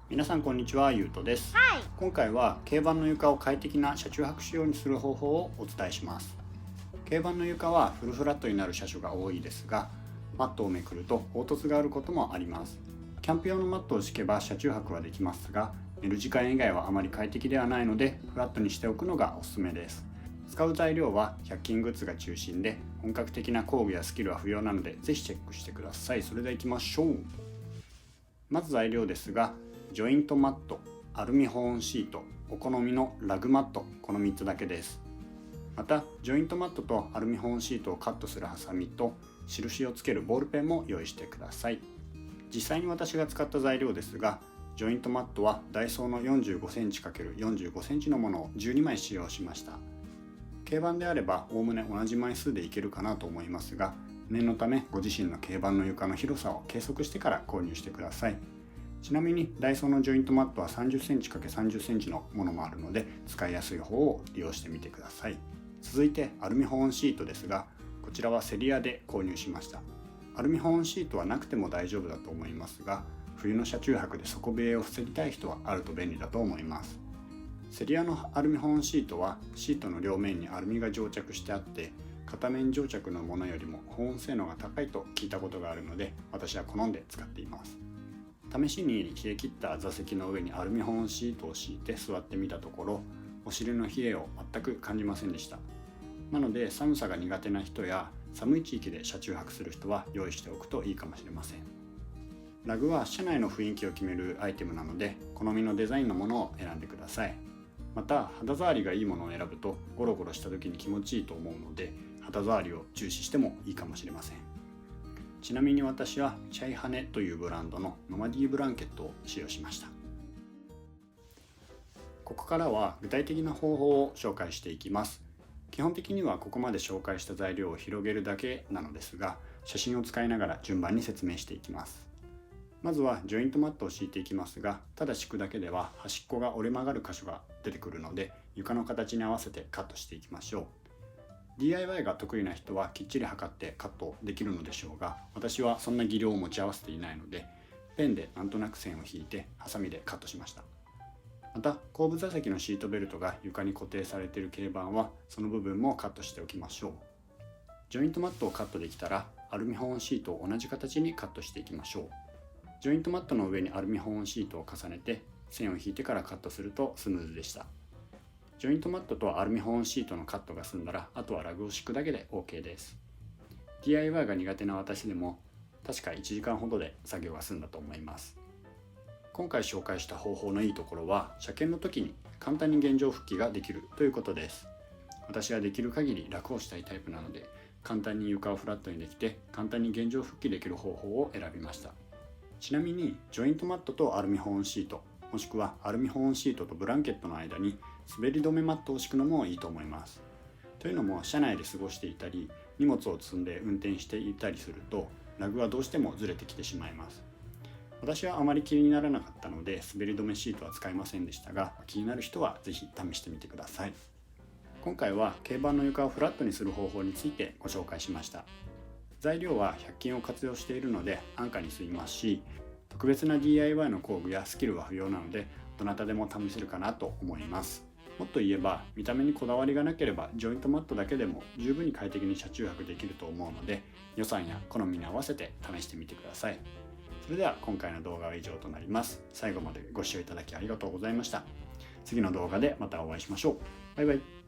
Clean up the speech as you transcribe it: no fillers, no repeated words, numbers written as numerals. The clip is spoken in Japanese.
皆さんこんにちは、ゆうとです。今回は軽バンの床を快適な車中泊仕様にする方法をお伝えします。軽バンの床はフルフラットになる車種が多いですが、マットをめくると凹凸があることもあります。キャンプ用のマットを敷けば車中泊はできますが、寝る時間以外はあまり快適ではないので、フラットにしておくのがおすすめです。使う材料は100均グッズが中心で、本格的な工具やスキルは不要なので、ぜひチェックしてください。それでは行きましょう。まず材料ですが、ジョイントマット、アルミ保温シート、お好みのラグマット、この3つだけです。またジョイントマットとアルミ保温シートをカットするハサミと印をつけるボールペンも用意してください。実際に私が使った材料ですが、ジョイントマットはダイソーの 45cm×45cm のものを12枚使用しました。軽バンであればおおむね同じ枚数でいけるかなと思いますが、念のためご自身の軽バンの床の広さを計測してから購入してください。ちなみにダイソーのジョイントマットは 30cm×30cm のものもあるので、使いやすい方を利用してみてください。続いてアルミ保温シートですが、こちらはセリアで購入しました。アルミ保温シートはなくても大丈夫だと思いますが、冬の車中泊で底冷えを防ぎたい人はあると便利だと思います。セリアのアルミ保温シートはシートの両面にアルミが蒸着してあって、片面蒸着のものよりも保温性能が高いと聞いたことがあるので、私は好んで使っています。試しに冷え切った座席の上にアルミ保温シートを敷いて座ってみたところ、お尻の冷えを全く感じませんでした。なので寒さが苦手な人や寒い地域で車中泊する人は用意しておくといいかもしれません。ラグは車内の雰囲気を決めるアイテムなので、好みのデザインのものを選んでください。また肌触りがいいものを選ぶとゴロゴロした時に気持ちいいと思うので、肌触りを重視してもいいかもしれません。ちなみに私はチャイハネというブランドのノマディブランケットを使用しました。ここからは具体的な方法を紹介していきます。基本的にはここまで紹介した材料を広げるだけなのですが、写真を使いながら順番に説明していきます。まずはジョイントマットを敷いていきますが、ただ敷くだけでは端っこが折れ曲がる箇所が出てくるので、床の形に合わせてカットしていきましょう。DIY が得意な人はきっちり測ってカットできるのでしょうが、私はそんな技量を持ち合わせていないので、ペンでなんとなく線を引いてハサミでカットしました。また後部座席のシートベルトが床に固定されている軽バンはその部分もカットしておきましょう。ジョイントマットをカットできたらアルミ保温シートを同じ形にカットしていきましょう。ジョイントマットの上にアルミ保温シートを重ねて線を引いてからカットするとスムーズでした。ジョイントマットとアルミ保温シートのカットが済んだら、あとはラグを敷くだけで OK です。 DIY が苦手な私でも確か1時間ほどで作業が済んだと思います。今回紹介した方法のいいところは、車検の時に簡単に現状復帰ができるということです。私はできる限り楽をしたいタイプなので、簡単に床をフラットにできて簡単に現状復帰できる方法を選びました。ちなみにジョイントマットとアルミ保温シート、もしくはアルミ保温シートとブランケットの間に滑り止めマットを敷くのもいいと思います。というのも車内で過ごしていたり荷物を積んで運転していたりすると、ラグはどうしてもずれてきてしまいます。私はあまり気にならなかったので滑り止めシートは使いませんでしたが、気になる人はぜひ試してみてください。今回は軽バンの床をフラットにする方法についてご紹介しました。材料は100均を活用しているので安価に済みますし、特別な DIY の工具やスキルは不要なので、どなたでも試せるかなと思います。もっと言えば見た目にこだわりがなければジョイントマットだけでも十分に快適に車中泊できると思うので、予算や好みに合わせて試してみてください。それでは今回の動画は以上となります。最後までご視聴いただきありがとうございました。次の動画でまたお会いしましょう。バイバイ。